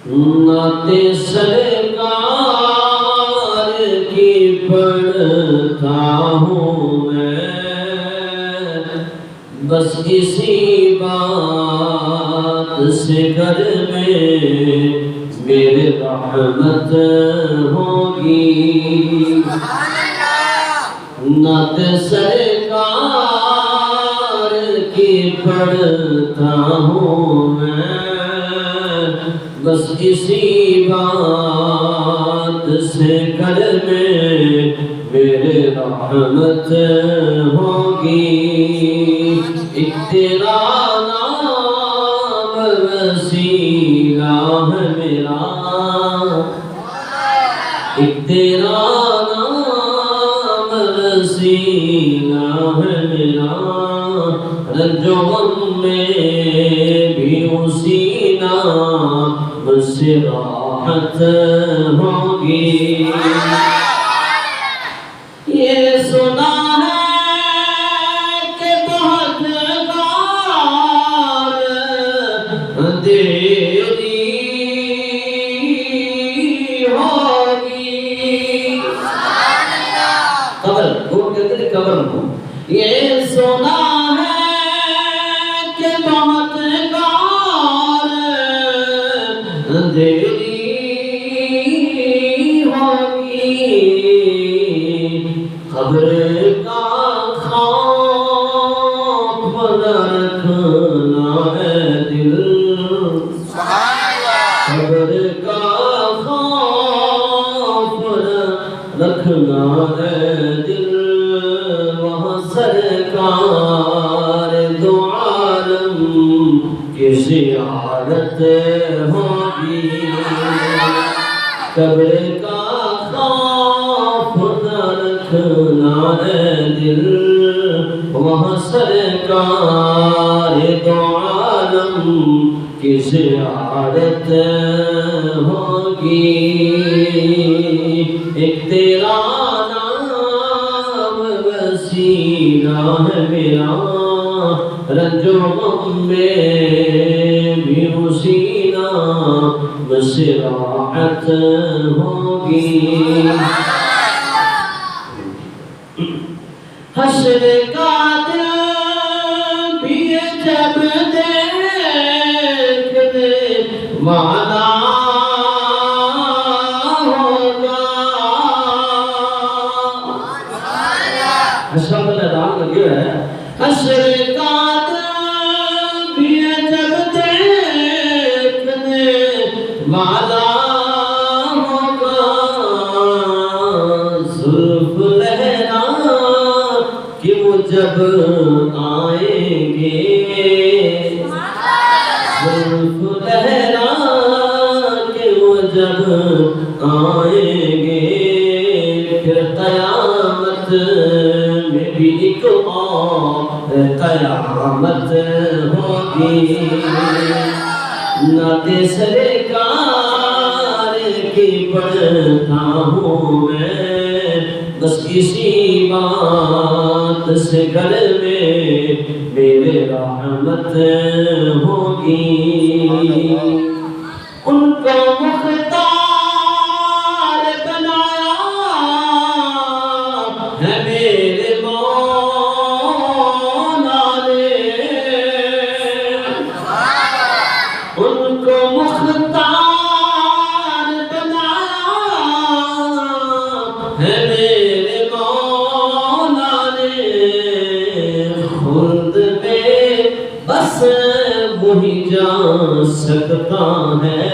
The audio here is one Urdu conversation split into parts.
نعت سرکار کی پڑھتا ہوں میں، بس اسی بات سے گھر میں میرے رحمت ہوگی۔ نعت سرکار کی پڑھتا ہوں میں، بس اسی بات سے گھر میں میرے رحمت ہوگی۔ ایک تیرا نام وسیلہ ہے میرا، ایک تیرا نام وسیلہ ہے میرا، رنج و غم میں بھی اسی نام سے راحت ہوگی۔ یہ سنا ہے کہ بہت بار دیری ہوگی۔ قبر وہ کہتے ہیں قبر کو، یہ سنا ہے کہ بہت بار دیری ہوگی۔ قبر کا خوف نہ رکھنا ہے دل، قبر کا خوف نہ رکھنا ہے دل، وہاں سرکار دو عالم کی زیارت ہوگی۔ قبر کا خوف نہ رکھنا ہے دل، وہاں سرکار دو عالم کی زیارت ہوگی۔ ایک تیرا نام وسیلہ ہے میرا، رنج و غم میں بھی اسی نام سے راحت ہوگی۔ حشر کا دل بھی جب دیکھنے والا ہوگا، حشر کا اعلان لگے ہے، حشر کا دل بھی جب دیکھنے والا ہوگا، زلف لہرا کہ وہ جب آئیں گے، زلف لہرا کہ وہ جب آئیں گے، پھر قیامت میں بھی ایک اور قیامت ہوگی۔ نعت سرکار کی پڑھتا ہوں میں، بس اسی بات سے گھر میں میرے رحمت ہوگی۔ ان کو مختار بنایا ہے میرے مولا نے، ان کو مختار بنایا ہے میرے مولا نے، خلد میں بس وہی جا سکتا ہے،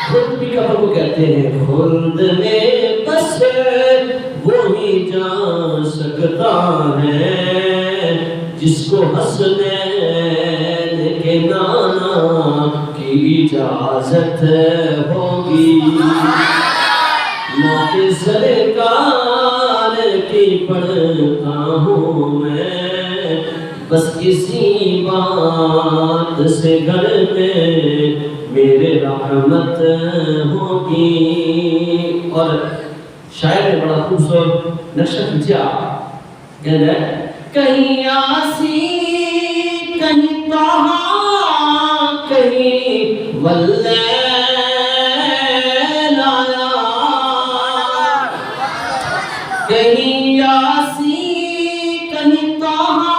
خود بھی قبر کو کہتے ہیں، خلد میں بس وہی جا سکتا ہے جس کو حسنین کے نانا کی اجازت ہوگی۔ نعت سرکار کی پڑھتا ہوں میں، بس اسی بات سے گھر میں میرے رحمت ہوگی۔ اور شاعر نے بڑا خوبصورت نقشہ کھینچا، کہنا ہے کہیں یاسین کہیں طہا کہیں واللیل آیا کہیں یاسین کہیں طہا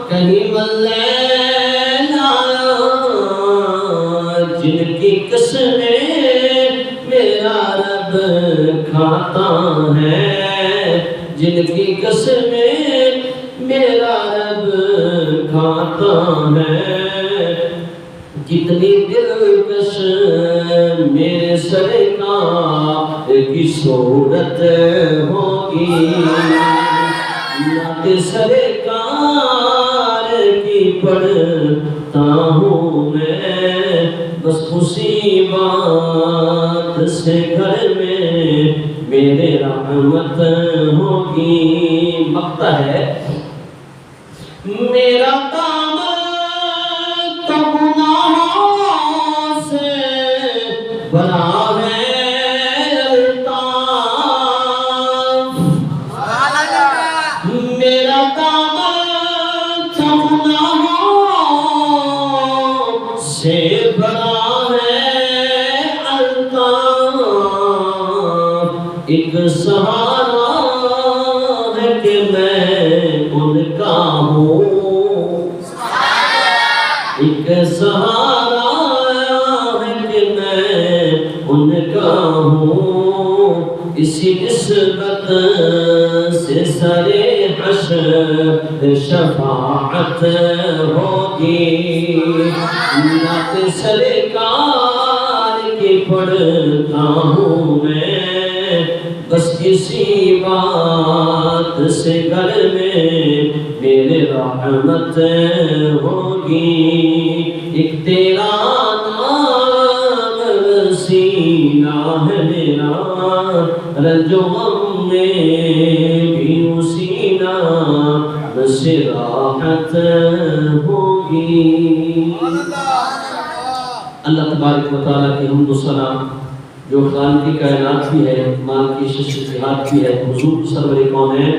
کہیں واللیل آیا جن کی قسمیں میرا رب کھاتا ہے جن کی قسمیں میرا رب کھاتا ہے کتنی دلکش میرے سرکار کی صورت ہوگی نعت سرکار کی پڑھتا ہوں میں بس اسی بات سے گھر میں میرے رحمت ہوگی مقطع ہے میرا دامن تو گناہوں سے بنا ہے الطاف میرا دامن تو گناہوں سے بنا ہے الطاف ایک سہارا ہے کہ میں ان کا ہوں ایک سہارا ہے کہ میں ان کا ہوں اسی نسبت سے سرے حشر شفاعت ہوگی نعت سرکار کی پڑھتا ہوں میں بس اسی بات سے گھر میں میرے رحمت ہوگی ایک تیرا نام سینہ ہے میرا رنج و غم میں بھی اسی نام سے راحت ہوگی اللہ تبارک و تعالیٰ کی حمد و ثنا جو خالق کی کائنات بھی ہے مال کی شخصیات بھی ہے حضور سرور کون ہے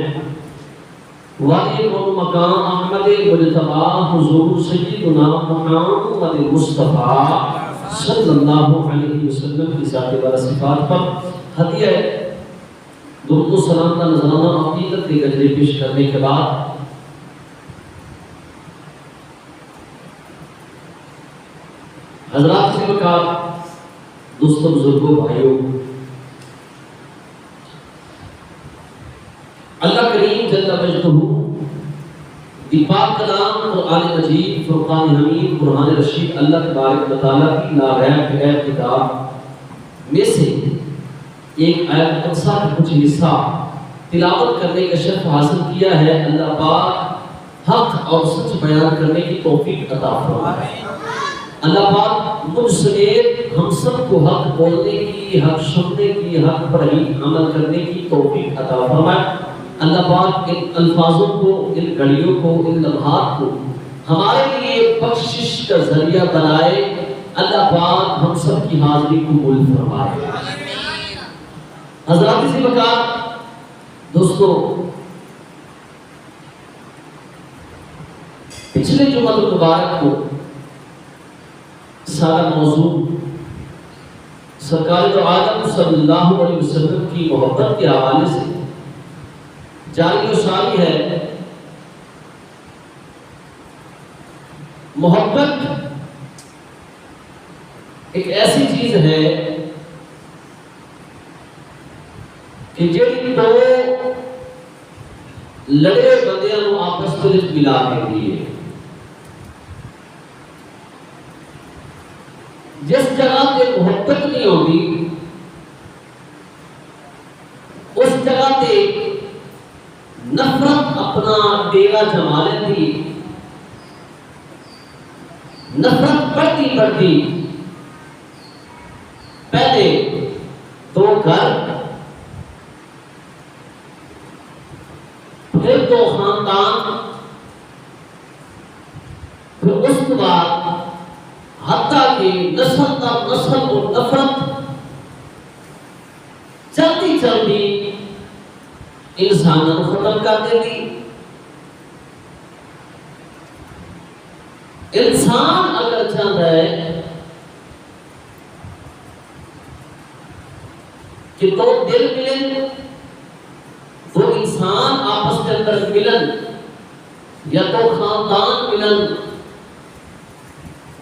واقعی کون مقام احمد مجتبی حضور سیدنا محمد مصطفیٰ صلی اللہ علیہ وسلم کی ذات و صفات پر ہدیہ درود و سلام کا نذرانہ عقیدت کے گجرے پیش کرنے کے بعد حضرات سے بکار دوستوں بزرگوں بھائیوں اللہ کریم جل مجدہ دی پاک کلام قرآن مجید فرقان حمید قرآن رشید اللہ تبارک و تعالیٰ کی ناغیب غیر کتاب میں سے ایک آیت قدسہ کا کچھ حصہ تلاوت کرنے کا شرف حاصل کیا ہے اللہ پاک حق اور سچ بیان کرنے کی توفیق عطا فرمائے اللہ پاک مجھ سمیت ہم سب کو حق بولنے کی حق سننے کی حق پر ہی عمل کرنے کی توفیق عطا فرمائے اللہ پاک ان الفاظوں کو ان گھڑیوں کو ان لمحات کو ہمارے لیے بخشش کا ذریعہ بنائے اللہ پاک ہم سب کی حاضری کو قبول فرمائے حضرات سے بکار دوستو پچھلے جمعہ مبارک کو سارا موضوع سرکار دو عالم صلی اللہ علیہ وسلم کی محبت کے حوالے سے جاری و ساری ہے محبت ایک ایسی چیز ہے کہ جڑی تو لڑے بندیاں نو آپس وچ ملا دیندی ہے جس جگہ تے محبت نہیں ہوتی اس جگہ تے نفرت اپنا ڈیرا جما لیتی نفرت بڑھتی پہلے دو گھر پھر دو خاندان پھر اس کے بعد حتیٰ کہ نسل تا نسل اور نفرت چلتی انسانوں کو ختم کر دیتی انسان اگر چاہتا ہے کہ دو دل ملن، دو انسان آپس کے اندر ملن، یا دو خاندان ملن،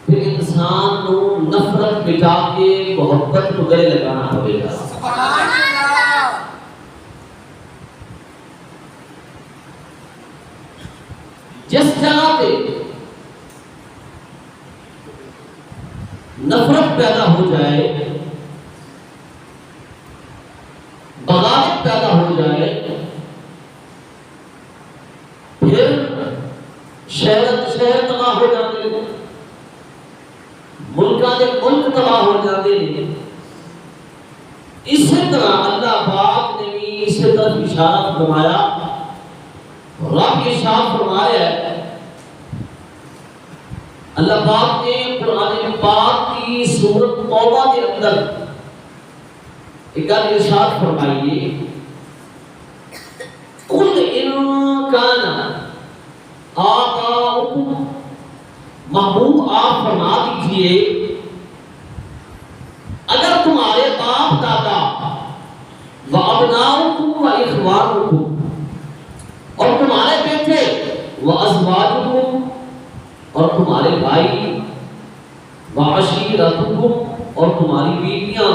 پھر انسان کو نفرت مٹا کے محبت کو گلے لگانا پڑے گا۔ سبحان اللہ۔ جس جگہ پہ نفرت پیدا ہو جائے، بغاوت پیدا ہو جائے، پھر شہر تباہ ہو جاتے ہیں، ملکاں دے ملک تباہ ہو جاتے ہیں۔ اسی طرح اللہ پاک نے بھی اسی طرح اشارہ فرمایا، رب ارشاد فرمایا ہے، اللہ پاک نے قرآن پاک کی سورۃ توبہ کے اندر ایک ارشاد فرمائیے، قل ان کان آباؤکم، محبوب آپ فرما دیجئے اگر تمہارے باپ دادا و ابناؤکم و اخوانکم، اور تمہارے بیٹے و ازواجکم، اور تمہارے بھائی و عشیرتکم، اور تمہاری بیویاں،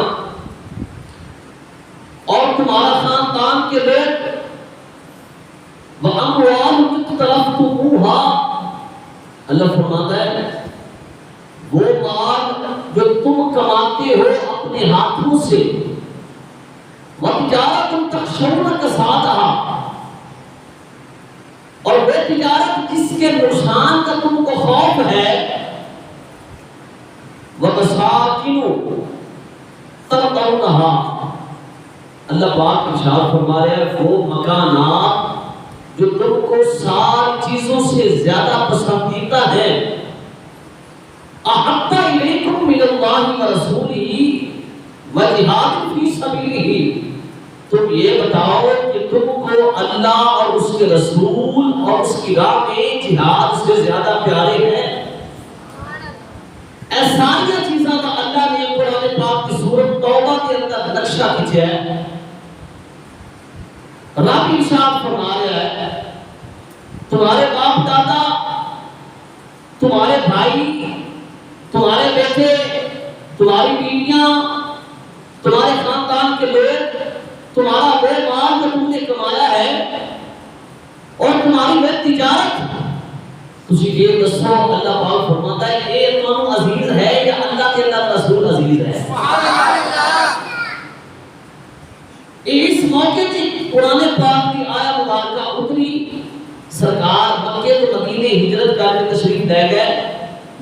اور تمہارا خاندان کے لوگ، وَأَمْوَالُ اقْتَرَفْتُمُوهَا، اللہ فرماتا ہے وہ مال جو تم کماتے ہو اپنے ہاتھوں سے، وَتِجَارَةٌ تَخْشَوْنَ كَسَادَهَا، اور وہ تجارت جس کے نقصان کا تم کو خوف ہے، وَمَسَاكِنُ تَرْضَوْنَهَا، اللہ پاک ارشاد فرما رہے ہیں وہ مکانات جو تم کو ساری چیزوں سے زیادہ پسندیدہ ہے، احب الیکم من اللہ ورسولہ وجہاد فی سبیلہ، تم یہ بتاؤ کہ تم کو اللہ اور اس کے رسول اور اس کی راہ میں جہاد سے زیادہ پیارے ہیں۔ ایسا چیزاں کا اللہ نے قرآن پاک کی سورۃ توبہ کے اندر نقشہ کھینچا ہے۔ رب ارشاد فرما رہا ہے تمہارے باپ دادا، تمہارے بھائی، تمہارے بیٹے، تمہاری بیویاں، تمہارے خاندان کے لوگ، تمہارا وہ مال جو تم نے کمایا ہے، اور تمہاری وہ تجارت، تجھے یہ دسو، اللہ پاک فرماتا ہے یہ تمہیں عزیز ہے یا اللہ کے اللہ رسول عزیز ہے؟ اس موقع کی قرآن پاک کی آیت مبارکہ اتری، سرکار مکے تو مدینے ہجرت کر کے تشریف لے گئے،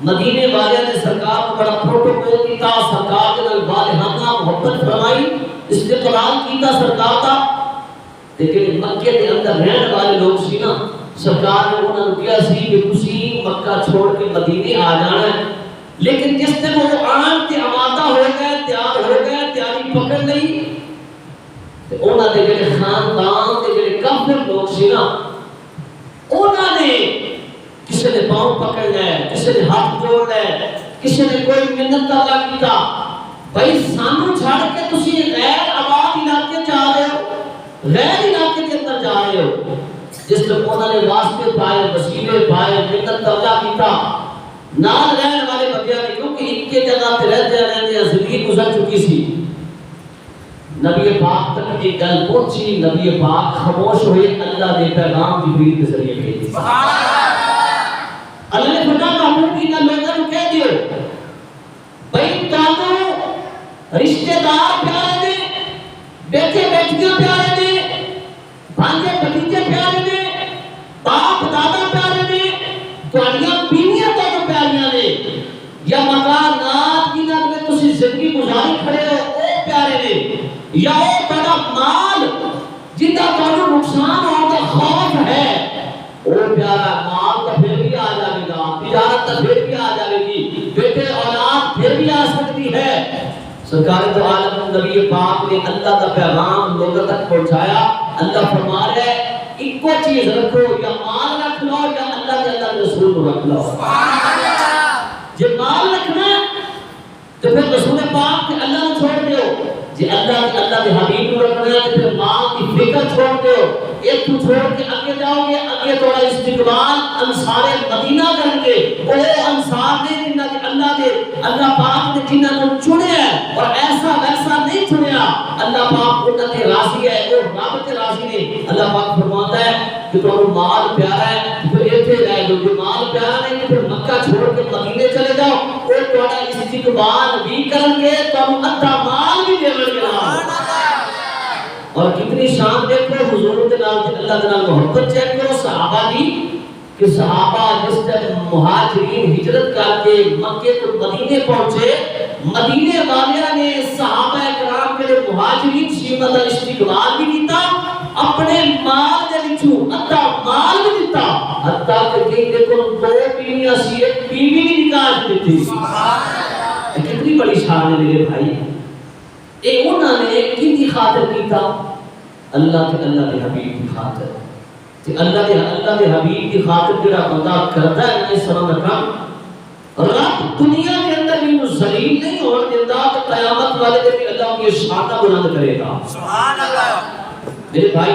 مدینے والے نے سرکار کو بڑا پروٹوکول کیتا، سرکار کے نال والہانہ محبت فرمائی، استقبال کیتا سرکار کا، لیکن مکے کے اندر رہنے والے لوگ سی نا، سرکار نے انہوں نے کیا سی کہ تسی مکہ چھوڑ کے مدینے آ جانا ہے، لیکن جس دن وہ آن کے آمادہ ہو گئے، تیار ہو گئے، تیاری پکڑ گئی، انہوں نے جڑے خاندان کے جڑے کافر لوگ سی نا، انہوں نے کسی نے پاؤں پکڑ لے، کسی نے ہاتھ جوڑ لے، کسی نے کوئی منت ادا کیتا، بھائی سانو چھاڑ کے تسی غیر آباد علاقے جا رہے ہو، غیر علاقے کے اندر جا رہے ہو، جس میں انہوں نے واسطے پائے، وسیلے پائے، منت ادا کیتا، نال رہنے والے بندیاں نے، کیونکہ ان کے جگہ پہ رہتے زندگی گزر چکی سی، نبی پاک تک یہ گل پہنچی، نبی پاک خاموش ہوئے، اللہ نے پیغام جبریل کے ذریعے بھیجا، اللہ نے فرمایا محمود ان لوگوں کو کہہ دیو بھائی تانوں رشتہ دار پیارے نے، بیٹے بیٹیاں پیارے نے، بھانجے بھتیجے پیارے نے، باپ دادا پیارے نے، تہاڈیاں بیویاں تانوں پیاریاں نے، یا مکانات جنہاں میں تسی زندگی گزاری کھڑے ہو وہ پیارے نے، یا وہ تہاڈا مال جنہاں تانوں نقصان ہونے کا خوف ہے وہ پیارا، مال تو پھر بھی آ جائے گا، تجارت تو پھر بھی آ جائے گی، بیٹے اولاد پھر بھی آ سکتی ہے۔ سرکار تو عالم نبی پاک نے اللہ کا پیغام لوگوں تک پہنچایا، اللہ فرما رہا ہے ایک چیز رکھو، یا مال رکھ لو یا اللہ کے اللہ کے رسول کو رکھ لو۔ جے مال رکھنا تو پھر رسول پاک کے اللہ نے چھوڑ دیو، جے اللہ کے حبیب کو رکھنا ہے تو پھر مال کی فکر چھوڑ دیو، ایک تو چھوڑ کے آگے جاؤ گے، آگے تھوڑا استقبال انصار مدینہ کریں گے، وہ انصار نے جنہاں کے اللہ پاک نے جنہاں کو چنے ہیں اور ایسا ویسا نہیں چنیا، اللہ پاک انہاں تے راضی ہے، وہ رب تے راضی نے۔ اللہ پاک فرماتا ہے کہ تمہیں مال پیارا ہے تو ایتھے رہ جاؤ، جو مال پیارا نہیں تو پھر مکہ چھوڑ کے مدینے چلے جاؤ، وہ تھوڑا استقبال بھی کریں گے، تم ادھا مال بھی دے گے۔ اور کتنی شان دیکھو حضور کے نام سے اللہ تعالیٰ محبت چیک کرو صحابہ دی، کہ صحابہ جس طرح مہاجرین ہجرت کر کے مکے تو مدینے پہنچے، مدینے والیاں نے صحابہ کرام کے لیے مہاجرین شیمت استقبال بھی دیتا، اپنے مال دے وچوں ادھا مال بھی دیتا، حتیٰ کہ کہیں دیکھو 2 بیویاں سی، ایک بیوی بھی نکاح دیتی۔ کتنی بڑی شان ہے میرے بھائی۔ اے انہوں نے کن کی خاطر کیتا؟ اللہ کے حبیب کی خاطر۔ کہ اللہ کے حبیب کی خاطر جڑا بندہ کرتا ہے یہ سلام رکھا، رب دنیا کے اندر بھی ذلیل نہیں ہونے دیتا کہ قیامت والے دن بھی اللہ کی شان بلند کرے گا۔ سبحان اللہ۔ میرے بھائی،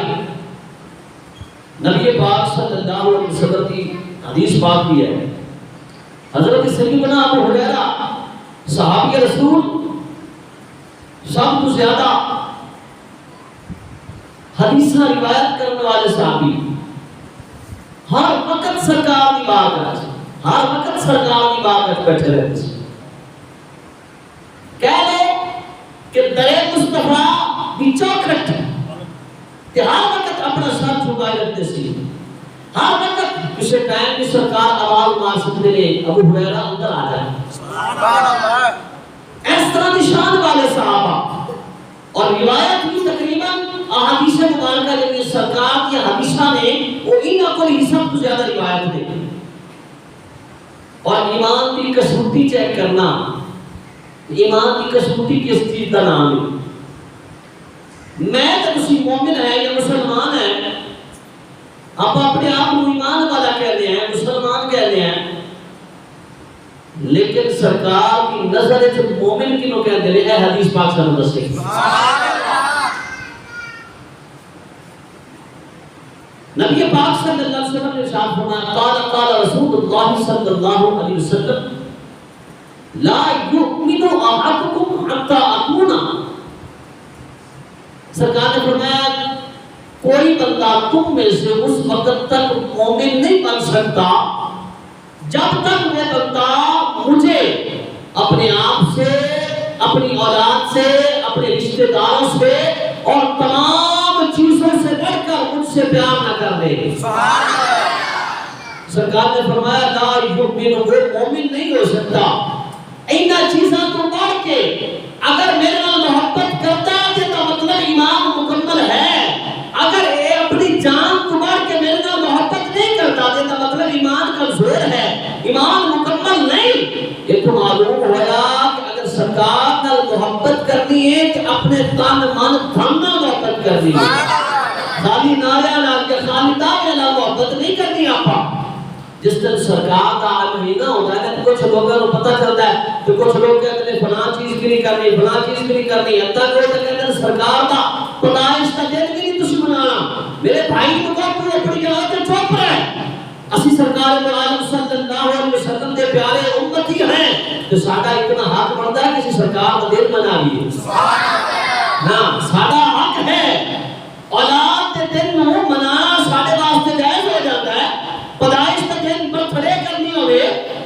نبی پاک صلی اللہ علیہ وسلم کی حدیث پاک بھی ہے، حضرت سیدنا ابو ہریرہ صحابی رسول سب تو زیادہ حدیثاں روایت کرنے والے صحابی، ہر وقت سرکار کی بات کرتے، ہر وقت سرکار کی بات کرتے بیٹھے رہتے، کہہ لے کہ در مصطفیٰ دی چوکھٹ کہ ہر وقت اپنا سر جھکائے رکھتے سی، ہر وقت کسی ٹائم کی سرکار آواز مار سکتے لے ابو ہریرہ اندر آ جائے۔ سبحان اللہ۔ اس طرح نشان والے صحابہ، اور روایت بھی تقریباً احادیث مبارکہ کے سرکار کی حدیثہ نے وہ انہاں کو ہی سب سے زیادہ روایت دے۔ اور ایمان کی کسوٹی چیک کرنا، ایمان کی کسوٹی کس چیز کا نام ہے؟ میں تو کسی مومن ہے یا مسلمان ہے، آپ اپنے آپ کو ایمان والا کہتے ہیں، مسلمان کہتے ہیں، لیکن سرکار کی نظر سے مومن کی نو کہتے ہیں، اے حدیث پاک سے مدسے۔ نبی پاک صلی اللہ علیہ وسلم نے ارشاد فرمایا، قال رسول اللہ صلی اللہ علیہ وسلم لا یؤمن احدکم حتی اکون، سرکار نے فرمایا کوئی بندہ تم میں سے اس وقت تک مومن نہیں بن سکتا جب تک وہ بندہ مجھے اپنے آپ سے، اپنی اولاد سے، اپنے رشتہ داروں سے اور تمام چیزوں سے بڑھ کر مجھ سے پیار نہ کر دے۔ سرکار نے فرمایا لا یؤمن، وہ مومن نہیں ہو سکتا اینا چیزاں تو بڑھ کے، اگر میرے نال محبت کرتا ہے تو مطلب ایمان مکمل ہے، اگر اے اپنی جان تو بڑھ کے میرے نال محبت نہیں کرتا تو مطلب ایمان کمزور ہے، ایمان مکمل نہیں۔ یہ تو معلوم ہوا کہ اگر سرکار نال محبت کرنی ہے کہ اپنے تن من دھن نال محبت کرنی ہے، خالی نعرے نال یا خالی دعوے نال محبت نہیں کرنی آپا۔ جس دن سرکار کا مہینہ ہوتا ہے تو کچھ لوگوں کو پتہ چلتا ہے تو کچھ لوگ کہتے ہیں فلاں چیز بھی نہیں کرنی، فلاں چیز بھی نہیں کرنی، حتیٰ کہ وہ کہتے ہیں سرکار کا پیدائش کا دن بھی نہیں تسی منانا۔ میرے بھائی کو کہو تو اپنی جگہ تے چپ رہے، اسی سرکار عالم صلی اللہ علیہ وسلم دے پیارے امتی ہیں تو ساڈا اتنا حق بنتا ہے کسی سرکار کا دن منا لیے۔ ہاں ساڈا حق ہے، اولاد دے دن نو منانا ساڈے واسطے جائز ہو جاتا ہے، پیدائش کا دن برتھ ڈے کرنی ہوئے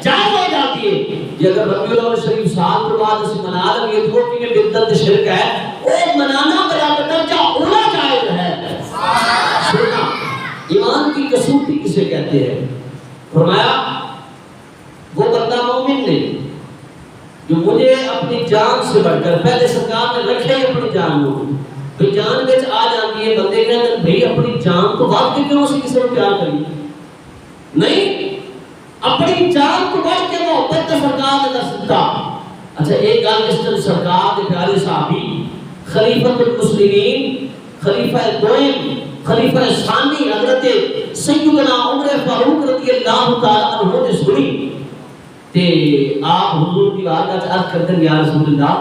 جائز ہو جاتی ہے۔ یہ اگر ربیع الاول شریف سال کے بعد اسے منا لیں تو وہ کہ بدعت شرک ہے، وہ منانا برابر درجہ اولا جائز ہے۔ سننا ایمان کی کسوٹی کسے کہتے ہیں؟ فرمایا وہ بندہ مومن نہیں جو مجھے اپنی جان سے بڑھ کر، پہلے سرکار نے رکھے اپنی جان کو، پھر جان وچ آ جاتی ہے بندے کہتے ہیں بھئی اپنی جان تو بڑھ کے کیوں اسی کسی کو پیار کری؟ نہیں، اپنی جان کو بڑھ کے محبت کا سرکار نے دس دیتا۔ اچھا ایک گل اس طرح سرکار کے پیارے صحابی خلیفۃ المسلمین، خلیفہ دوئم، خلیفہ ثانی حضرت سیدنا عمر فاروق رضی اللہ تعالیٰ عنہ نے سنی تے آپ حضور کی بارگاہ وچ عرض کرتے ہیں یا رسول اللہ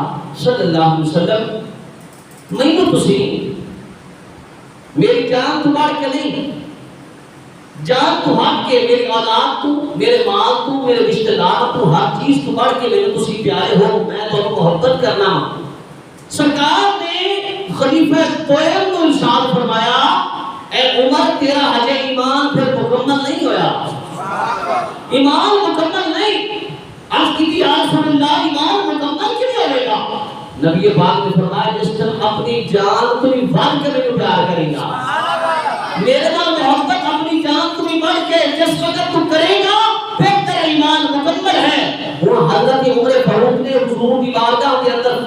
صلی اللہ علیہ وسلم مینوں تسی میری جان تو بڑھ کے نہیں، جان تو ہٹ کے میری اولاد تو، میرے مال تو، میرے رشتہ دار تو، ہر چیز تو بڑھ کے میرے تسی پیارے ہو، میں تو محبت کرنا۔ سرکار نے خلیفہ دویم کو ارشاد فرمایا اے عمر تیرا حج ایمان پھر مکمل نہیں ہویا، ایمان مکمل نہیں۔ عرض کی یا رسول اللہ ایمان مکمل کیوں نہیں ہوئے گا؟ نبی پاک نے فرمایا جس طرح اپنی جان تمہیں بڑھ کے میں پیار کرے گا، میرے نال محبت اپنی جان تمہیں بڑھ کے جس وقت تو کرے گا پھر تیرا ایمان مکمل ہے۔ وہ حضرت عمر فاروق نے حضور کی بارگاہ کے اندر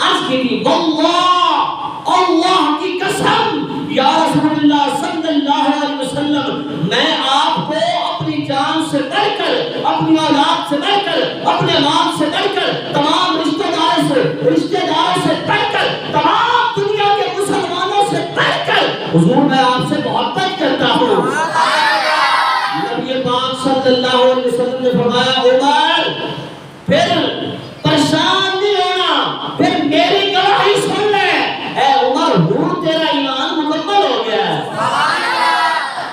عرض کی تھی واللہ اللہ کی قسم یا رسول اللہ صلی اللہ علیہ وسلم میں آپ کو اپنی جان سے بڑھ کر، اپنی اولاد سے بڑھ کر، اپنے مال سے بڑھ کر، تمام رشتہ داروں سے بڑھ کر، تمام دنیا کے مسلمانوں سے بڑھ کر حضور میں آپ سے محبت کرتا ہوں۔ نبی پاک صلی اللہ علیہ وسلم نے فرمایا عمر پھر پریشان نہیں ہونا، پھر میری گواہی سن لے، اے عمر ہوں تیرا ایمان مکمل ہو گیا ہے۔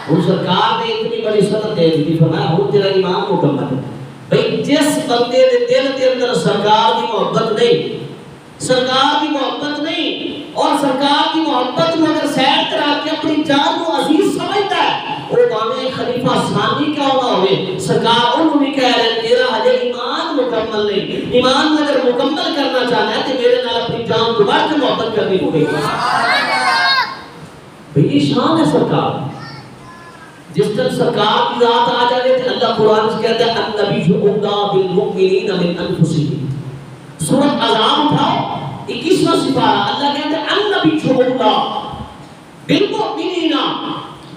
وہ سرکار نے اتنی بڑی صدر دے دی، فرمایا ہوں تیرا ایمان مکمل ہے۔ بھئی جس بندے دے دل کے اندر سرکار کی محبت نہیں، سرکار کی محبت نہیں، اور سرکار کی محبت میں اگر سیر کرا کے اپنی جان کو عزیز سمجھتا ہے، وہ بانے خلیفہ ثانی کیا ہونا ہوئے، سرکار انہوں نے کہہ رہے تیرا حج ایمان مکمل نہیں، ایمان میں اگر مکمل کرنا چاہنا ہے تو میرے نال اپنی جان دوبارہ سے محبت کرنی ہوگی۔ بھئی یہ شان ہے سرکار، جس طرح سرکار کی ذات آ جائے تو اللہ قرآن سے کہتا ہے النبی اولا بالمؤمنین من انفسہم۔ سورۃ احزاب اٹھاؤ 21واں سپارہ، اللہ کہتا ہے النبی اولا بالمؤمنین۔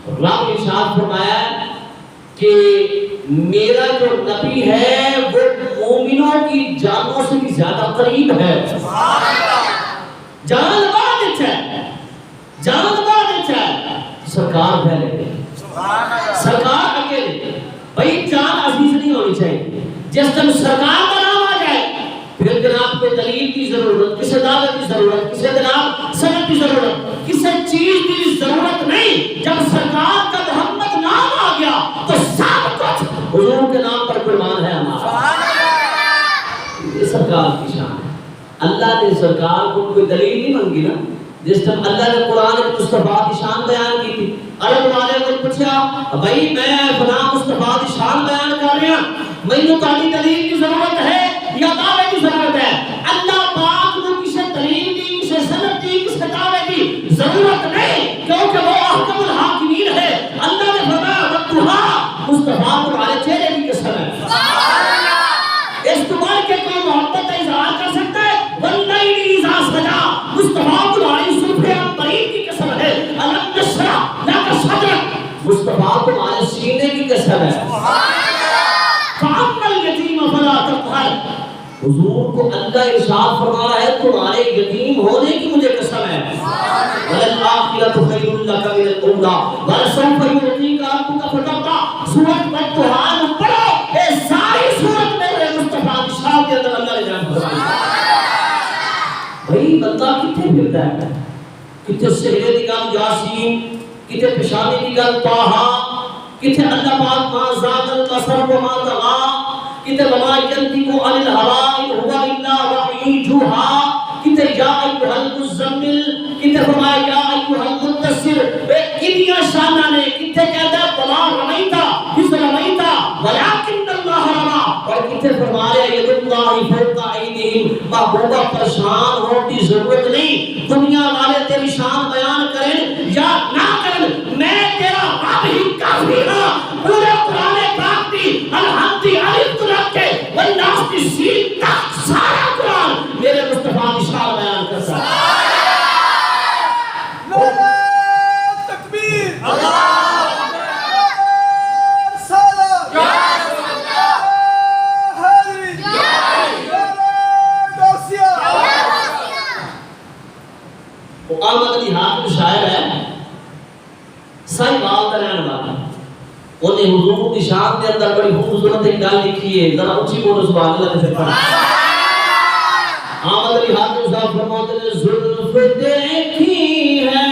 رب نے ارشاد فرمایا کہ میرا جو نبی ہے وہ مومنوں کی جانوں سے بھی زیادہ قریب ہے۔ جان بعد ہے، جان بعد ہے، سرکار پہلے ہے، سرکار اکیلے۔ بھئی جان عزیز نہیں ہونی چاہیے، جس طرح سرکار کا نام آ جائے پھر جناب کو دلیل کی ضرورت، کسی دعوت کی ضرورت، کسی جناب سند کی ضرورت، کسی چیز کی ضرورت نہیں۔ جب سرکار کا محمد نام آ گیا تو سب کچھ حضور کے نام پر قربان ہے ہمارا۔ یہ سرکار کی شان ہے۔ اللہ نے سرکار کو کوئی دلیل نہیں مانگی نا، جس طرح اللہ نے قرآن مصطفیٰ کی شان بیان کی تھی، عرب والے کو پوچھا بھائی میں فلاں مصطفیٰ کی شان بیان کر رہا ہوں، مجھے تاری دلیل کی ضرورت ہے یا دعوے کی ضرورت ہے؟ اللہ پاک کو کسی دلیل کی، کسی سند کی، کسی دعوے کی ضرورت نہیں، کیونکہ وہ احکم الحاکمین ہے۔ اللہ نے فرمایا وَالضُّحَىٰ مصطفیٰ تمہارے چہرے کی قسم ہے۔ اس تمہارے کے کوئی محبت کا اظہار کر سکتا ہے؟ وَاللَّيْلِ إِذَا سَجَىٰ مصطفیٰ تمہاری زلفِ عنبرین کی قسم ہے۔ أَلَمْ نَشْرَحْ لَكَ صَدْرَكَ مصطفیٰ تمہارے سینے کی قسم ہے۔ فَأَمَّا الْيَتِيمَ فَلَا تَقْهَرْ حضور کو اللہ ارشاد فرما رہا ہے تمہارے یتیم ہونے کی مجھے قسم ہے۔ وَلَلْآخِرَةُ خَيْرٌ لَكَ مِنَ الْأُولَىٰ وَلَسَوْفَ يُعْطِيكَ رَبُّكَ فَتَرْضَىٰ۔ سورۃ بطحان پڑھو، اے ساری سورت میرے مصطفیٰ کی شان کے اندر اللہ نے بیان فرمایا۔ بھئی بندہ کتنے پھرتا ہے، کتنے سہرے کی گل یاسین، کتنے پیشانی کی گل طٰہٰ، کتنے اللہ پاک ما زاغ البصر وما طغیٰ، کتنے وما ینطق عن الہویٰ ان هو الا وحی یوحیٰ، کتنے یا ایھا المزمل، کتنے فرمایا یا ایھا المدثر۔ کتنی شانہ نے کتنے کہتا ہے وما رمیت اذ رمیت ولکن اللہ رمی، اور کتنے فرمایا ید اللہ فوق ایدیہم۔ محبوبہ پریشان ہونے کی ضرورت نہیں، دنیا والے تیری شان بیان کریں یا نہ کریں، میں تیرا رب ہی کافی ہوں۔ پورے قرآن پاک کی الحمد الف تک کے والناس کی سین تک سارا قرآن میرے مصطفیٰ کی شان بیان کرتا ہے۔ کی شان کے اندر بڑی خوبصورت ایک گل لکھی ہے، ذرا اونچی بولو سبحان اللہ نے پڑھا۔ احمد علی حاتم صاحب فرماتے ہیں زلف دیکھی ہے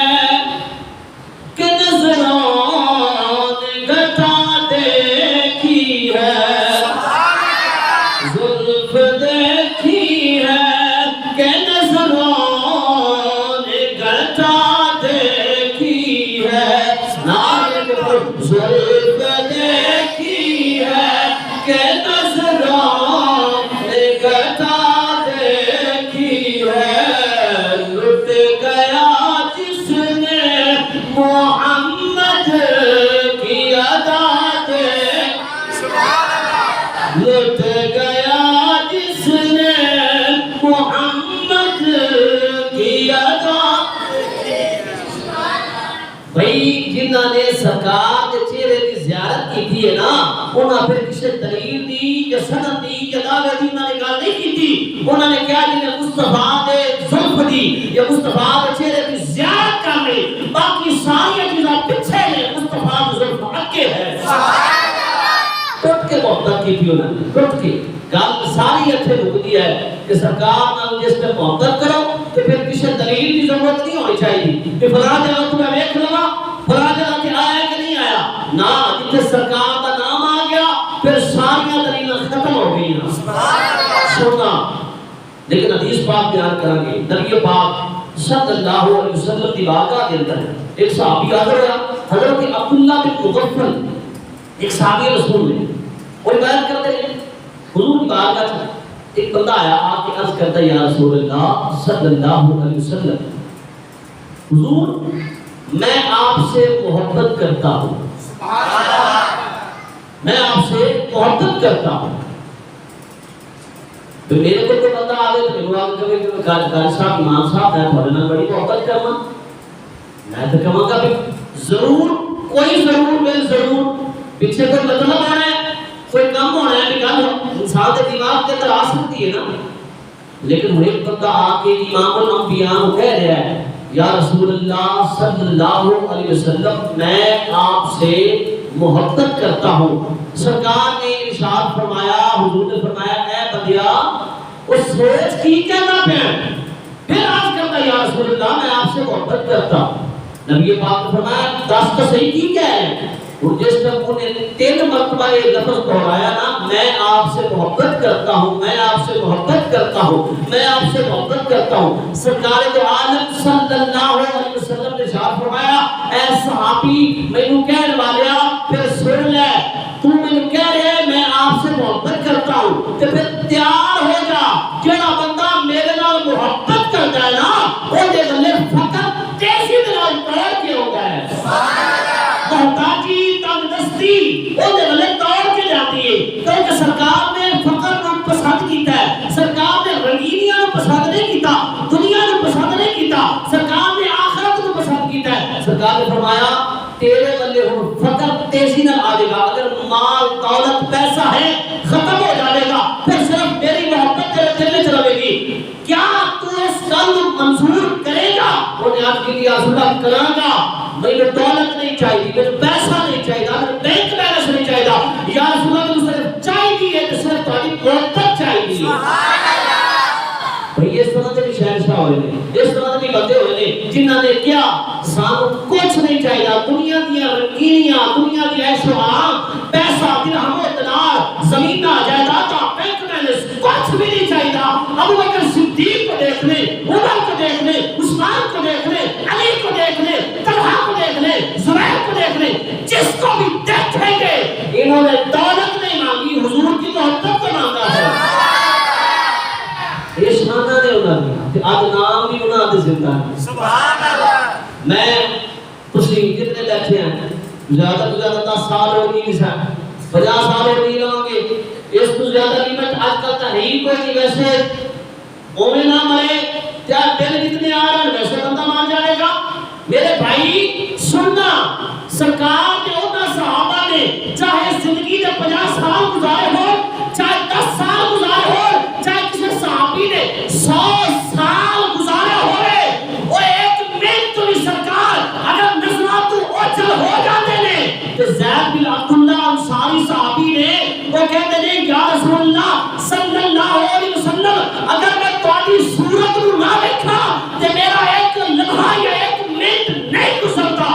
کہ نظروں نے گھٹا دیکھی ہے، زلف دیکھی ہے کہ نظروں نے گھٹا دیکھی ہے، زلف دیکھی ہے کہ نظروں نے گھٹا دیکھی ہے، لٹ گیا جس نے محمد کی ادا دیکھی، لٹ گیا جس نے محمد کی ادا بھئی جنہاں نے سرکار کے چہرے کی زیارت کی تھی ہے نا، انہاں پھر کسی دلیل دی یا سند دی یا دعوے دی انہاں نے گل نہیں کی تھی، انہاں نے کیا جنہیں مصطفیٰ دے زلف دی یا مصطفیٰ کے چہرے کی زیارت کر لی، باقی ساری چیزاں پچھے لے، مصطفیٰ کے زلف اکے ہے، ٹوٹ کے محبت کی تھی انہوں نے، ٹوٹ کے گل ساری اتنے رکتی ہے کہ سرکار نال جس پہ محبت کرو تو پھر کسی دلیل کی ضرورت نہیں ہونی چاہیے کہ فلاں جگہ تمہیں ویکھ لوا، فلاں جگہ تے آیا کہ نہیں آیا، نہ جتنے سرکار کا نام آ گیا پھر ساری دلیلاں ختم ہو گئی نا سننا۔ لیکن حدیث پاک بیان کریں گے، نبی پاک صلی اللہ علیہ وسلم کی بارگاہ کے اندر ایک صحابی حاضر ہوا، حضرت عبداللہ بن مغفل ایک صحابی رسول نے، وہ روایت کرتے ہیں حضور کی بارگاہ سے ایک بندہ آیا، آ کے عرض کرتا ہے یا رسول اللہ صلی اللہ علیہ وسلم، حضور میں آپ سے محبت کرتا ہوں، میں آپ سے محبت کرتا ہوں۔ تو میرے کو تو بندہ آگے تو میرے کو آگے کہ قاری صاحب امام صاحب میں تھوڑے نال بڑی محبت کرنا، میں تو کہوں گا ضرور کوئی ضرور میں ضرور پیچھے کوئی مطلب آنا ہے، کوئی کم ہونا ہے، بھی گل انسان کے دماغ کے اندر آ سکتی ہے نا، لیکن ایک بندہ آ کے امام الانبیاء کو کہہ رہا ہے یا رسول اللہ صلی اللہ علیہ وسلم میں آپ سے محبت کرتا ہوں۔ سرکار نے ارشاد فرمایا، حضور نے فرمایا اے بندیا وہ سوچ کی کہنا پہ، پھر عرض کرتا یا رسول اللہ میں آپ سے محبت کرتا ہوں۔ نبی پاک نے فرمایا دس تو صحیح کی کیا ہے، اور جس نے انہیں 3 مرتبہ یہ لفظ دہرایا نا میں آپ سے محبت کرتا ہوں، میں آپ سے محبت کرتا ہوں، میں آپ سے محبت کرتا ہوں، سرکار دو عالم صلی اللہ علیہ وسلم نے ارشاد فرمایا اے صحابی مینوں کہنے والیا پھر سن لے، تو مینوں کہہ رہے ہے میں آپ سے محبت کرتا ہوں تو پھر تیار ہو جا، جڑا بندہ میرے نال محبت کرتا ہے نا وہ دے گلے فقط تیزی نال توڑ کے ہوتا ہے، محتاجی تنگ دستی وہ دے گلے توڑ کے جاتی ہے، کیونکہ سرکار نے فقر کو پسند کیتا ہے، سرکار نے رنگینیاں کو پسند نہیں کیتا، دنیا کو پسند نہیں کیتا، سرکار نے آخرت کو پسند کیتا ہے۔ سرکار نے فرمایا تیرے گلے ہوں فقر تیزی نہ آ جائے گا، اگر مال دولت پیسہ ہے ختم ہو جائے گا، پھر صرف میری محبت تیرے دل میں چلے گی، کیا تو اس گل منظور کرے گا؟ انہوں نے عرض کی یا رسول اللہ کراں گا، مجھے دولت نہیں چاہیے، مجھے پیسہ نہیں چاہیے، مجھے بینک بیلنس نہیں چاہیے، یا رسول اللہ مجھے صرف چاہیے تو صرف تمہاری محبت چاہیے۔ بھئی اس طرح سے بھی شہنشاہ ہوئے نے، اس طرح سے بھی بندے ہوئے نے جنہوں نے کیا سانو کچھ نہیں چاہیے، دنیا دیا رنگینیاں، دنیا دی عیش و آرام، پیسہ درہم و دینار، زمینہ جائیداداں، بینک بیلنس کچھ بھی نہیں چاہیے۔ ابو بکر صدیق کو دیکھ لیں، عمر کو دیکھ لیں، عثمان کو دیکھ لیں، علی کو دیکھ لیں، طلحہ کو دیکھ لیں، زبیر کو دیکھ لیں، جس کو بھی دیکھیں گے انہوں نے دولت نہیں مانگی، حضور کی محبت کو مانگا ہے۔ یہ شانہ نے انہوں نے آج نام بھی انہوں نے زندہ ہے۔ سبحان اللہ۔ میں تسی کتنے بیٹھے ہیں زیادہ تو زیادہ 10 سال ہو گئی سا 50 سال ہو گئی رہوں گے، اس کو زیادہ لیمٹ آج کل تا نہیں کوئی نہیں، ویسے اومے نہ مرے کیا دل جتنے آ رہے ہیں ویسے بندہ مان جائے گا۔ میرے بھائی سننا، سرکار کے انہاں صحابہ نے چاہے زندگی میں 50 سال گزارے ہو، چاہے 10 سال گزارے ہو، چاہے کسی صحابی نے 100 سال گزارے ہوئے، وہ ایک منٹ بھی سرکار اگر نظرات اوچل ہو جاتے ہیں تو زید بن عبداللہ انصاری کہتے ہیں یا رسول اللہ صلی اللہ علیہ وسلم اگر میں تہاڈی صورت نو نہ دیکھا تے میرا ایک لمحہ یا ایک منٹ نہیں گزرتا۔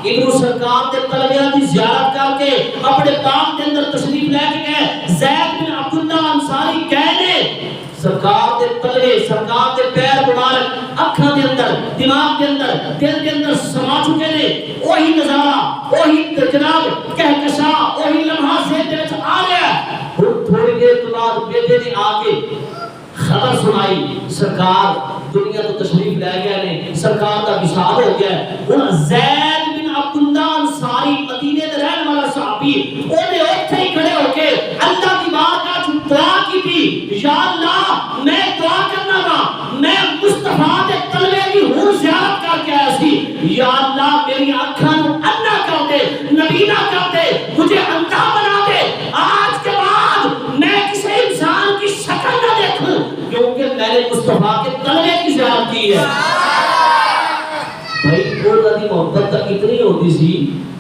ابن سرکار دے طلبیاں دی زیارت کر کے اپنے باغ دے اندر تشریف لے کے گئے، زید بن عبداللہ انصاری کہنے سرکار دے طلبے سرکار دے پیر مبارک اکھاں دے اندر دماغ دے اندر دل دے اندر سما چکے نے، وہی نظارہ وہی جناب کہکشاں وہی لمحہ ذہن دے وچ آ رہا ہے۔ ہن تھوڑی دیر تو بعد بیٹے نے آ کے خبر سنائی سرکار دنیا تو تشریف لے گئے نے، سرکار دا وصال ہو گیا ہے۔ ہن زید بن عبداللہ انصاری مدینے دے رہن والا صحابی اونے اوتھے ہی کھڑے ہو کے اللہ دی بارگاہ وچ دعا کی، یا اللہ میں دعا کرنا وا میں مصطفیٰ دے طلبے دی ہوں زیارت کر کے آیا سی، یا اللہ میری آنکھاں نو اندھا کر دے، نبینا کر دے، مجھے اندھا بنا دے، آج کے بعد میں کسی انسان کی شکل نہ دیکھوں کیونکہ میں نے مصطفیٰ کے طلبے کی زیارت کی ہے۔ بھائی انہاں دی محبت تک اتنی ہوتی سی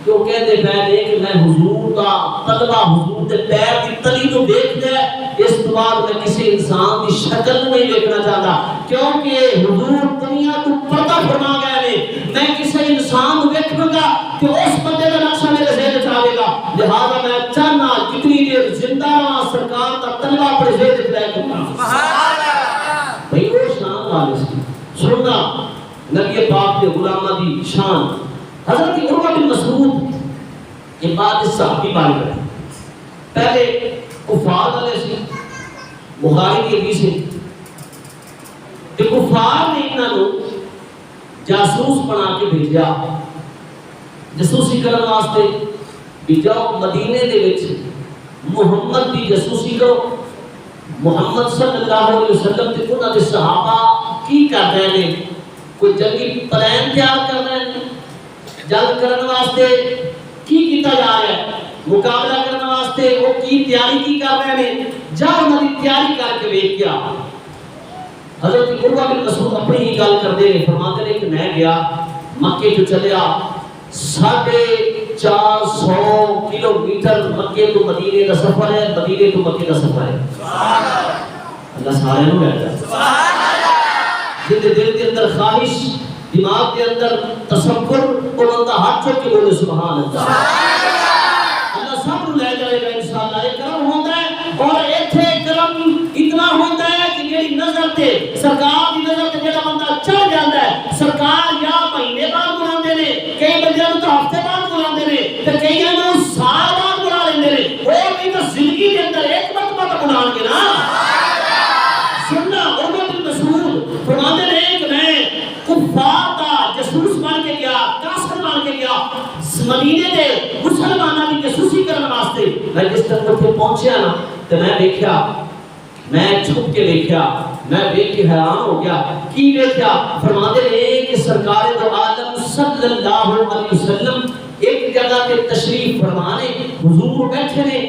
کہ وہ کہتے پہلے کہ میں حضور کا طلبہ حضور کے پیر کی تلی کو دیکھ دے، اس کے بعد میں کسی انسان کی شکل نہیں دیکھنا چاہتا کیونکہ حضور دنیا تو پردہ فرما گئے نے، میں کسی انسان کو دیکھوں گا کہ اس بندے کا نقشہ میرے ذہن میں آئے گا، لہذا میں چاہنا جتنی دیر زندہ رہا سرکار کا طلبہ اپنے ذہن میں رہ کرتا۔ بھائی وہ شان والے سی سننا نبی پاک کے غلامہ دی شان۔ حضرت عروہ بن مسعود کے بعد صحابی بارے کرتے پہلے کفار والے سے بخاری کی حدیث ہے کہ کفار نے انہوں جاسوس بنا کے بھیجا، جاسوسی کرنے واسطے بھی جاؤ مدینے دے وچ محمد دی جاسوسی کرو، محمد صلی اللہ علیہ وسلم تے انہاں دے صحابہ کی کر رہے ہیں، کوئی جنگی پلان تیار کر رہے ہیں، جنگ کرنے واسطے کی کیتا جا رہا ہے، مقابلہ کرنے واسطے وہ کی تیاری کی کر رہے ہیں، جا انہوں نے تیاری کر کے ویکھ کیا۔ حضرت عروہ بن مسعود اپنی ہی گل کرتے ہیں، فرماتے ہیں کہ میں گیا مکے جو چلیا 450 کلومیٹر مکے تو مدینے کا سفر ہے، مدینے تو مکے کا سفر ہے۔ اللہ سارے نو بیٹھا جن دل کے اندر خواہش دماغ کے اندر تصور وہ بندہ ہاتھ چوک کے بولے سبحان اللہ، اللہ سب کو لے جائے گا انشاءاللہ۔ یہ کرم ہوتا ہے اور ایتھے کرم اتنا ہوتا ہے کہ جیڑی نظر تے سرکار دی نظر تے جڑا بندہ چڑھ جاندا ہے، سرکار یا مہینے بعد بلاندے نے، کئی بندیاں نوں تو ہفتے بعد بلاندے نے تے کئیاں نوں سال بعد بلا لیندے نے، اور نہیں تو زندگی دے اندر ایک مرتبہ تو بلان گے نا۔ سننا عروہ بن مسعود فرماتے ہیں کہ میں کفار دا جاسوس بن کے گیا، کاسر بن کے گیا مدینے دے مسلماناں دی جاسوسی کرنے واسطے۔ میں جس طرح اتنے پہنچیا نا تو میں دیکھیا، میں چھپ کے دیکھیا، میں دیکھ کے حیران ہو گیا۔ کی دیکھیا؟ فرماتے ہیں کہ سرکار دو عالم صلی اللہ علیہ وسلم ایک جگہ تے تشریف فرمانے، حضور بیٹھے نے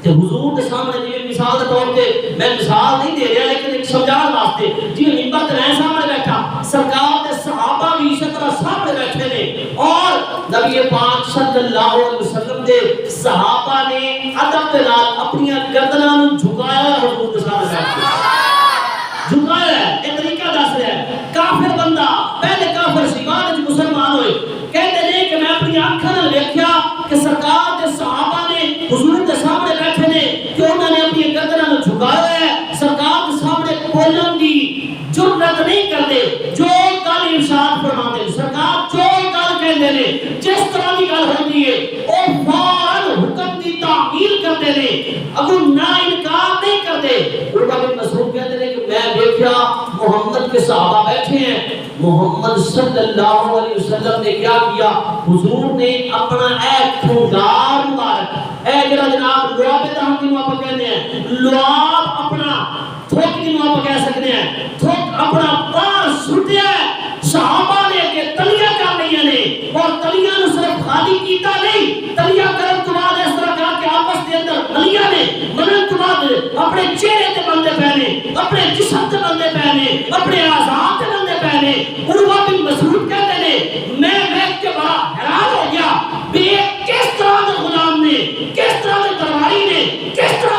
تے حضور کے سامنے جی مثال کے طور پہ میں مثال نہیں دے رہا لیکن ایک سمجھان واسطے جی منبر تے میں سامنے بیٹھا، سرکار دے صحابہ بھی اسی طرح سامنے بیٹھے نے اور نبی پاک صلی اللہ علیہ وسلم دے صحابہ نے ادب کے نال اپنی گردناں نوں جھکایا، حضور کے سامنے بیٹھ کے جھکایا ہے۔ یہ طریقہ دس رہا ہے۔ کافر بندہ پہلے کافر سی بعد وچ مسلمان ہوئے، کہتے ہیں کہ میں اپنی آنکھاں نال ویکھیا کہ سرکار دے صحابہ نے حضور کے سامنے بیٹھے نے کہ انہوں نے اپنی گردناں نوں جھکایا ہے، سرکار کے سامنے بولن دی جرأت نہیں کرتے، جو گل ارشاد فرماتے ہیں سرکار جو گل کہندے نے جس طرح کی گل ہوندی ہے او فوراً حکم دی تعمیل کرتے ہیں، اگر نہ انکار نہیں کرتے۔ عروہ بن مسعود کہتے ہیں کہ میں دیکھا محمد کے صحابہ بیٹھے ہیں، محمد صلی اللہ علیہ وسلم نے کیا کیا؟ حضور نے اپنا اے کھنگار مبارک، اے جڑا جناب لعاب تہم کی آپ کہتے ہیں، لعاب اپنا تھوک کی آپ کہہ سکتے ہیں، تھوک اپنا پار سٹیا ہے، صحابہ نے کہ تلیہ کر لیا نے اور تلیہ نے صرف خالی کیتا نہیں، تلیہ کرن تو بعد اس طرح کہا کہ آپس کے اندر تلیہ نے منن تو بعد اپنے چہرے تے بندے پہنے، اپنے جسم تے بندے پہنے، اپنے اعضاء تے بندے پہنے۔ عروہ بن مسعود کہتے ہیں میں دیکھ کے بڑا حیران ہو گیا، بے کس طرح دے غلام نے، کس طرح دے درباری نے، کس طرح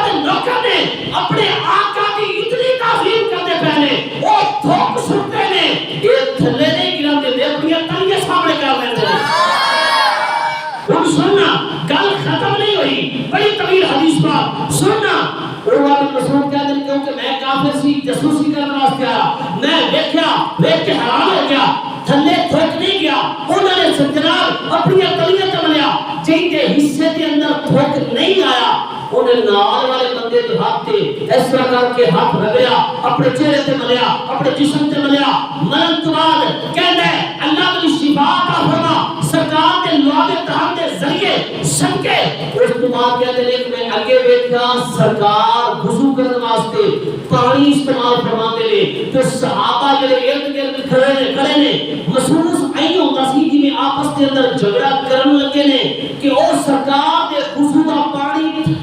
بات سننا عروہ بن مسعود کہتے ہیں کیونکہ میں کافر سی جاسوسی کرنے واسطے آیا میں دیکھا ویکھ کے حیران ہو گیا تھلے تھوک نہیں گیا انہوں نے سجناب اپنی تلیاں تے ملیا جن کے حصے کے اندر تھوک نہیں آیا انہیں نال والے بندے کے ہاتھ تے اس طرح کر کے ہاتھ رگڑیا اپنے چہرے تے ملیا اپنے جسم تے ملیا مرن تو بعد کہتا ہے اللہ کی شفا عطا فرما سرکار کے لعاب تہام کے ذریعے صدقے اس تو بعد کہتے ہیں کہ میں اگے بیٹھا سرکار وضو کرنے واسطے پانی استعمال فرماتے نے تو صحابہ کے ارد گرد کھڑے نے محسوس نہیں ہوتا سی کہ میں آپس کے اندر جھگڑا کرنے لگے نے کہ او سرکار دے وضو دا پانی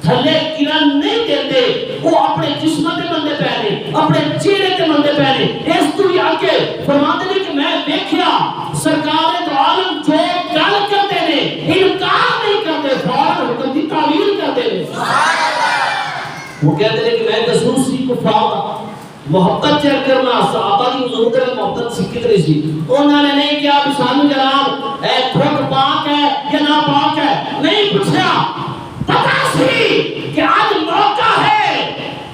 تھلے گرن نہیں دیتے وہ اپنے جسم تے بندے پہنے اپنے چہرے تے بندے پہنے اس تو ہی آگے فرماتے ہیں کہ میں دیکھیا سرکار دو عالم جو گل کرتے نے انکار نہیں کرتے فوراً حکم کی تعویل کرتے نے وہ کہتے ہیں کہ میں جاسوسی کفار محبت چیک کرنا صحابہ کی حضور کے محبت سی کتنی سی انہوں نے نہیں کیا کہ سانو جناب اے خود پاک ہے یا ناپاک ہے نہیں پوچھا پتا سی کہ آج موقع ہے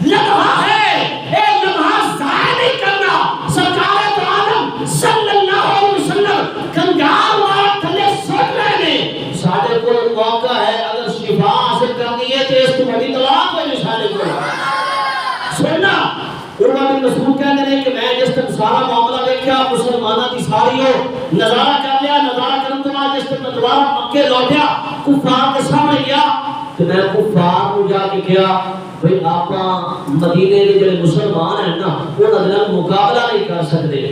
لمحہ ہے اے لمحہ ضائع نہیں کرنا سرکار تو عالم صلی اللہ علیہ وسلم کنگار والا تھلے سوٹ رہے نے سارے کو موقع ہے اگر شفا حاصل کرنی ہے تو اس کو بڑی طلاق ہوئی سارے کو سننا عروہ بن مسعود کہتے ہیں کہ میں جس طرح سارا معاملہ دیکھا مسلمانہ کی ساری ہو نظارہ کر لیا نظارہ کرنے کے بعد جس طرح دوبارہ مکے لوٹیا کفار کے سامنے گیا کہ میں کفار کو جا کے کیا بھئی آپا مدینے کے جڑے مسلمان ہیں نا وہ نظر مقابلہ نہیں کر سکتے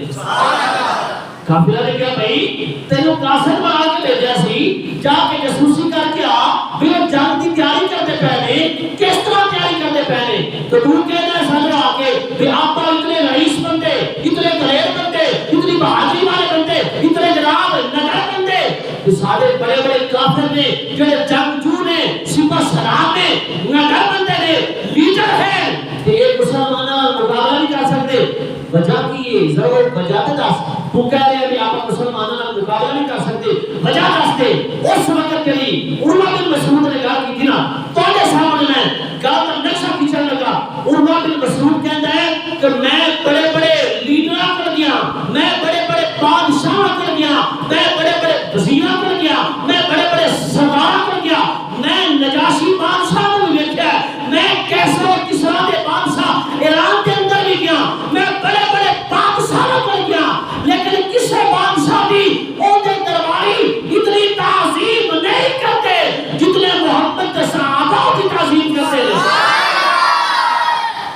قافلہ نے کہا بھئی تینوں قاصد بنا کے بھیجا سی جا کے جاسوسی کر کے آ بھی وہ جنگ کی تیاری کرتے پہنے کس طرح تیاری کرتے پہنے تو تو کہنا ہے سجرہ آ کے بھی آپا اتنے رئیس بنتے اتنے دلیر بنتے اتنی بہادری والے بنتے اتنے جناب نگر بنتے یہ سارے بڑے بڑے کافر نے جو جنگجو نے سپہ سلام نے نگر بنتے نے لیڈر ہیں کہ ایک مسلمانہ مقابلہ نہیں کر سکتے وجہ کی یہ ضرور وجہ دس تو کہہ رہے ہیں کہ آپ مسلمانوں نے مقابلہ نہیں کر سکتے وجہ دستے اس وقت کے لیے عروہ بن مسعود نے کہا کہ تینا تھوڑے سامنے میں کہا تو نقشہ کھینچنے لگا عروہ بن مسعود کہتا ہے کہ میں بڑے بڑے لیڈراں کر گیا میں بڑے بڑے بادشاہ کر گیا میں بڑے بڑے وزیراں کر گیا میں بڑے بڑے سردار کر گیا میں نجاشی بادشاہ کو بھی دیکھا میں کیسر و کسریٰ کے بادشاہ ایران کے اندر بھی گیا میں بڑے بڑے بادشاہ کر گیا لیکن کسے بادشاہ بھی عہدے درباری اتنی تعظیم نہیں کرتے جتنے محمد صحابہ کی تعظیم کرتے ہیں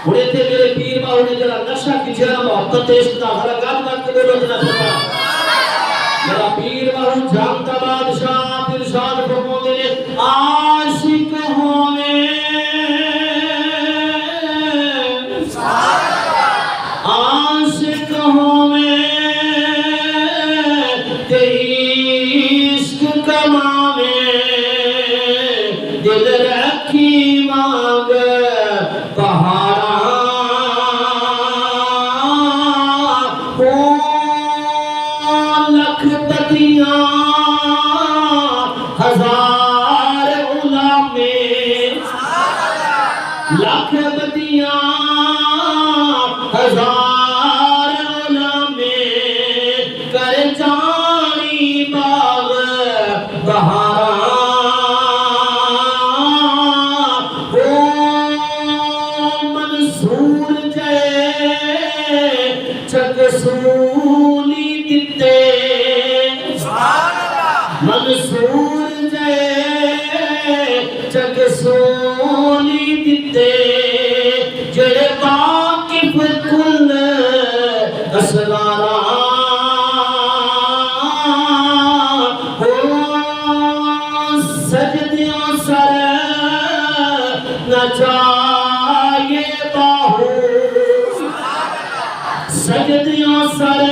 انہیں تھے میرے پیر باہو نے جرا نقشہ کھینچا محبت دیش کا ذرا گاٹ گاٹ کے بولو جنا سکتا میرا پیر باہو جانتا بادشاہ پھر شاد فرماتے نے عاشق ہوئے عاشق ہوئے عشق کماوے دل رکھی مانگ پہاڑا لکھ پتیاں ہزار علامے لکھ پتیاں ہزار علامے کر جانی باغ بہارا منصور جے چک سولی دیتے منصور جے چک سولی دیتے جڑے واقف کل اسرارا سجدیوں سر نچائے باہو سجدیوں سر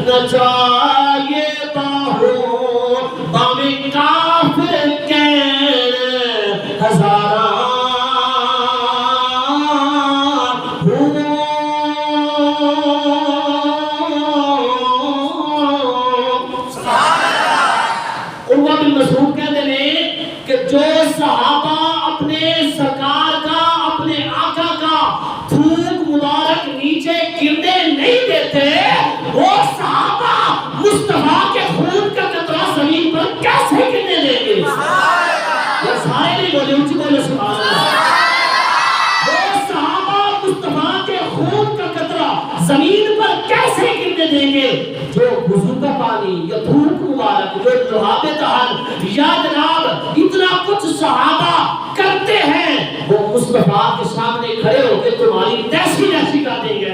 نچائے باہو باویں کافر کین ہزارہ عروہ بن مسعود کہتے ہیں کہ جو صحابہ اپنے سرکار کا اپنے آقا کا تھوک مبارک نیچے گرنے نہیں دیتے، وہ صحابہ مصطفیٰ کے خون کا قطرہ زمین پر کیسے گرنے دیں گے؟ یہ سارے نہیں بولے، اونچی بولے سبحان اللہ۔ وہ صحابہ مصطفیٰ کے خون کا قطرہ زمین پر کیسے گرنے دیں گے جو وضو کا پانی یا تھوک مبارک، جو لعاب طہر یا جناب اتنا کچھ صحابہ کرتے ہیں، وہ مصطفیٰ کے سامنے کھڑے ہو کے تمہاری تیسی نیسی کر دیں گے۔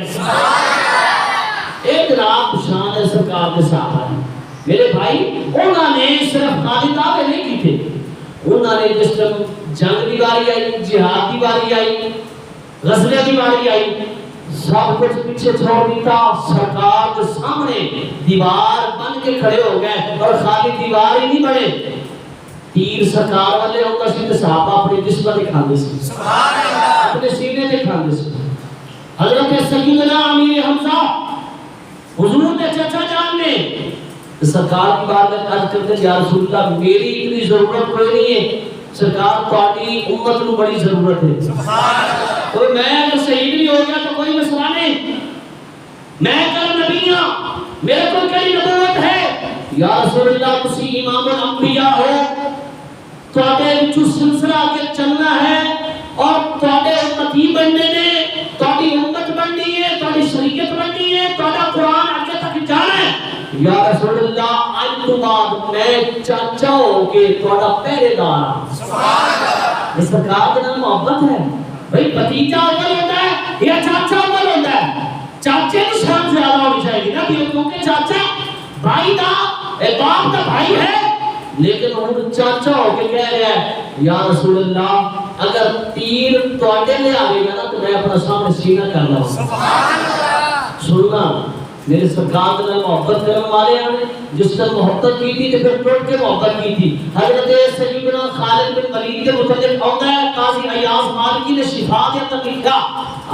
ایک جناب شان ہے سرکار کے صحابہ ہے میرے بھائی، انہوں نے صرف خالی دعوے نہیں کی تھے، انہوں نے جس طرح جنگ کی باری آئی، جہاد کی باری آئی، غزوے کی باری آئی، سب کچھ پیچھے چھوڑ دیتا، سرکار کے سامنے دیوار بن کے کھڑے ہو گئے، اور خالی دیوار ہی نہیں بڑے، تیر سرکار والے ہوتا سی تو صحابہ اپنے جسم دکھاندے سی، اپنے سینے دکھاندے سی۔ حضرت سیدنا امیر حمزہ حضور نے چچا جان نے سرکار کی بات میں عرض کرتے یا رسول اللہ میری اتنی ضرورت کوئی نہیں ہے، سرکار تہاڈی امت نو بڑی ضرورت ہے، کوئی میں اگر شہید نہیں ہو گیا تو کوئی مسئلہ نہیں، میں کل نبی ہوں، میرے کو کئی نبوت ہے، یا رسول اللہ تسی امام الانبیاء ہو، تہاڈے وچوں سلسلہ آگے چلنا ہے، اور تہاڈے امتی بننے نے، تہاڈی امت بننی ہے، تہاڈی شریعت بننی ہے، تہاڈا قرآن آگے تک جانا ہے، یا رسول اللہ آج تو بعد میں چاچا ہو کے تہاڈا پہرے دار ہوں۔ سبحان اللہ۔ اس سرکار کے نام محبت ہے بھئی، بھتیجا اول ہوتا ہے یا چاچا اول ہوتا ہے؟ چاچے کی شان زیادہ ہونی چاہیے نا، کیونکہ چاچا بھائی دا باپ دا بھائی ہے، لیکن وہ چاچا ہو کے کہہ رہا ہے یا رسول اللہ اگر تیر تواڈے لے آئے گا نا تو میں اپنا سامنے سینہ کر لوں۔ سبحان اللہ۔ سننا میرے سرکار کے نال محبت کرنے والے ہیں، جس سے محبت کی تھی تو پھر ٹوٹ کے محبت کی تھی۔ حضرت سیدنا خالد بن ولید کے متعلق آتا ہے قاضی ایاز مالکی نے شفا دیا تقریبا،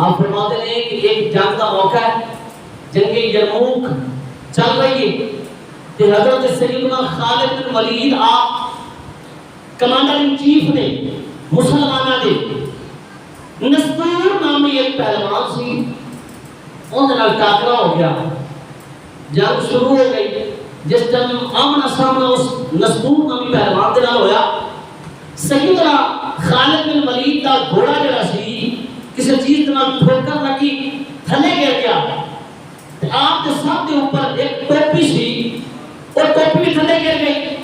آپ فرماتے ہیں کہ ایک جنگ کا موقع ہے، جنگ یرموک چل رہی ہے، کہ حضرت سیدنا خالد بن ولید آپ کمانڈر ان چیف نے مسلمانہ دے نستور نامی ایک پہلوان سی، انہوں نے ٹاکرا ہو گیا، جنگ شروع ہو گئی، جس ٹائم آمنا سامنا اس نستور نامی پہلوان دے نال ہویا، سیدنا خالد بن ولید دا گھوڑا جڑا سی کسی چیز نال ٹھوکر لگی تھلے گر گیا، آپ کے ساتھ کے اوپر ایک ٹوپی سی، اور ٹوپی بھی تھلے گر گئی۔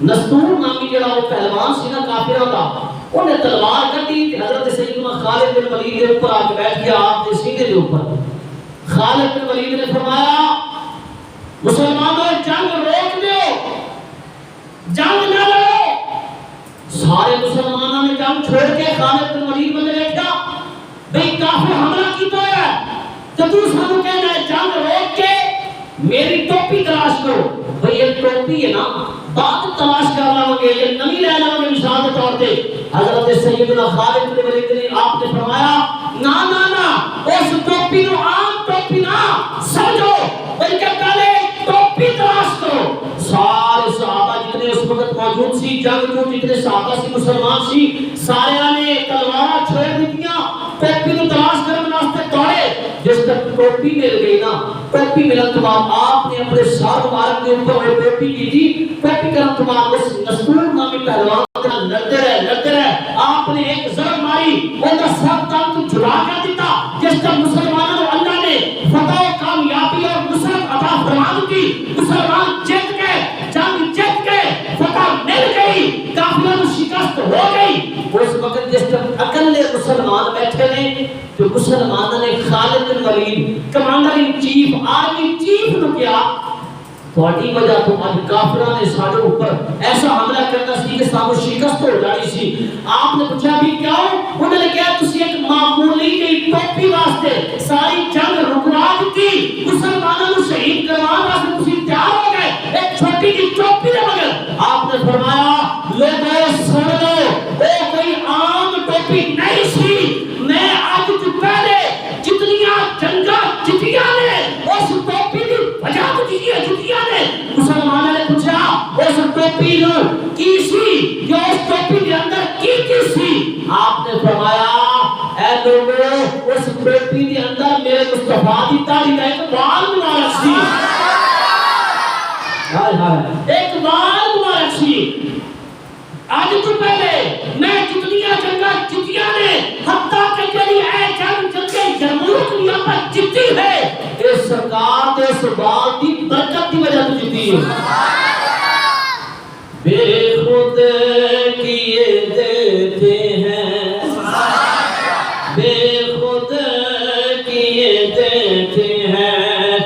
نستور نامی جڑا وہ پہلوان سی نا کافروں کا، انہیں تلوار کٹی، حضرت سیدنا خالد بن ولید کے اوپر آ کے بیٹھ گیا آپ کے سینے کے اوپر۔ خالد بن ولید نے فرمایا مسلمانوں جنگ روک دیو، جنگ نہ لڑو۔ سارے مسلمانوں نے جنگ چھوڑ کے خالد بن ولید بن بیٹھا، بھئی کافر حملہ کیتا ہے تو تو سانو کہنا ہے جنگ روک کے میری ٹوپی تلاش کرو۔ بھئی یہ ٹوپی ہے نا بعد تلاش کر لوں گے، یہ نمی لے لوں گے مثال کے طور پہ۔ حضرت سیدنا خالد بن ولید نے آپ نے فرمایا نا نا نا، اس ٹوپی نو عام ٹوپی نہ سمجھو، بلکہ پہلے ٹوپی تلاش کرو۔ سارے صحابہ جتنے اس وقت موجود سی، جنگ جو جتنے صحابہ سی مسلمان سی، سارے نے تلواریں چھوڑ دیا، ٹوپی نو تلاش کرنے واسطے دوڑے۔ جس تک ٹوپی مل گئی نا، ٹوپی ملنے کے بعد آپ نے اپنے سر مبارک کے اوپر وہ ٹوپی کی تھی، ٹوپی کرنے کے بعد اس نستور نامی پہلوان لڑتے رہے، آپ نے ایک ضرب ماری، ان کا سر تن جھلا کر دیتا، جس کا مسلمانوں کو اللہ نے فتح و کامیابی اور نصرت عطا فرما دی، مسلمان جیت گئے، جنگ جیت گئے، فتح مل گئی، کافروں کو شکست ہو گئی۔ اس وقت جس طرح اکلے مسلمان بیٹھے نے تو مسلمانوں نے Khalid bin Walid commander in chief army chief نے کیا تھوڑی وجہ تو آج کافروں نے سارے اوپر ایسا حملہ کرنا سی کہ سامو شکست ہو جانی سی۔ آپ نے پوچھا بھی کیا ہو؟ انہوں نے کہا تسی ایک معمولی کی ٹوپی واسطے ساری جنگ رکوا دیتی، مسلمانوں کو شہید کروا واسطے تسی تیار ہو گئے ایک چھوٹی کی ٹوپی دے مگر۔ آپ نے فرمایا لوگوں سن لو، وہ کوئی عام ٹوپی نہیں سی، میں آج تو پہلے جتنیاں جنگاں جتیاں نے اس ٹوپی کی وجہ تو جتیاں نے۔ مسلمانوں نے پوچھا اس ٹوپی کی سی جو اس ٹوپی کے ٹوپی دے اندر میرے مصطفیٰ دی داڑھی دا ایک بال مبارک سی ایک بال مبارک سی آج تو پہلے میں جتنیاں جنگاں جتیاں نے حتیٰ کہ جڑی اے جنگ جتے جمہوریت دنیا پر جتی ہے اس سرکار دے اس بال دی برکت دی وجہ سے جتی ہے بے خود کیے دیتے ہیں بے خود کیے دیتے ہیں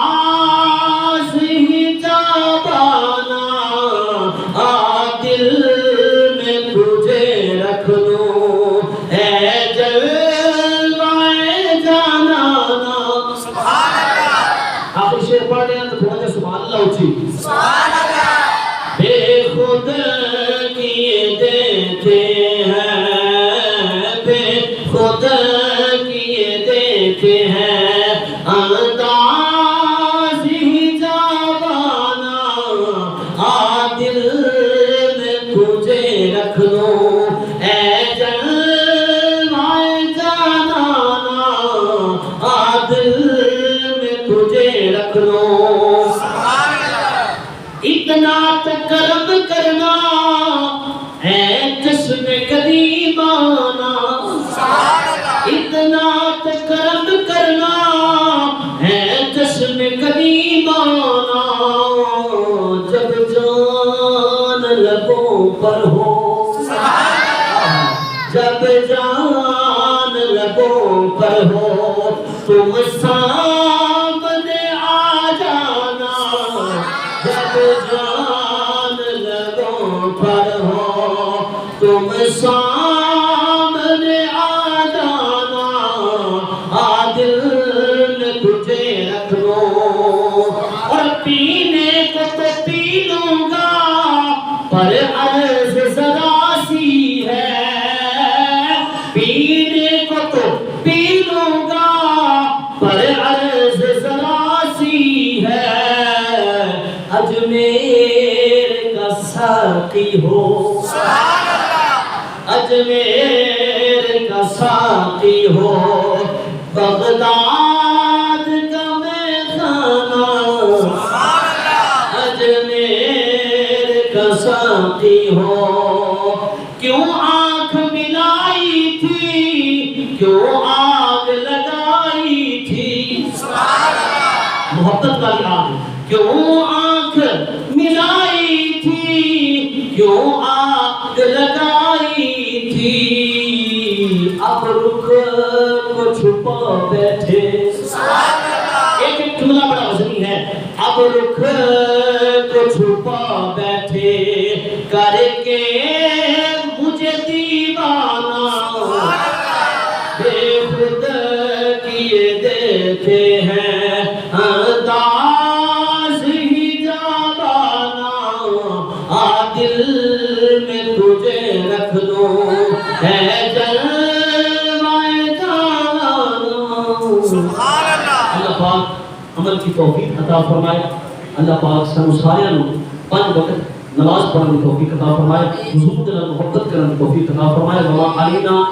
انداز ہی جابانا دل میں تجھے رکھ لوں اے جلوائے جانانا آخری شعر پڑھ رہے ہیں تو تھوڑا جا سبحان اللہ اچھی بے خود کیے دیتے ہیں بے خود کیے دیتے ہیں انداز ہی جابانا دل میں تجھے رکھ لوں اے جلوائے جانانا دل میں تجھے رکھ لوں اتنا تکرم کرنا اے جشن قدیمانہ اتنا تکرم کرنا اے جشن قدیمانہ جب جان لبوں پر ہو جب جان لبوں پر ہو تم سامنے آ جانا جب جان لبوں پر ہو تم سامنے آ جانا دل میں تجھے رکھ لوں اور پینے کو تو پی لوں گا پر عرض ذرا سی ہے پینے کو تو پی لوں گا پر عرض ذرا سی ہے اجمیر کا ساقی ہو اجمیر کا ساقی ہو بغداد کا میخانہ اجمیر کا ساقی ہو کیوں آنکھ ملائی تھی کیوں آگ لگائی تھی محبت والی آگ کیوں آنکھ ملائی تھی کیوں آگ لگائی تھی اب رخ کو چھپا بیٹھے ایک جملہ بڑا وزنی ہے اب رخ کو چھپا بیٹھے کر کے مجھے دیوانہ بے خود کیے دیتے ہیں انداز ہی جابانا دل میں تجھے رکھ لوں اے جلوائے جانانا اللہ پاک عمل کی توفیق عطا فرمائے اللہ پاک سانو سارے 5 وقت نماز پڑھنے کی توفیق عطا فرمائے حضور کے محبت کرنے کی توفیق عطا فرمائے وما علینا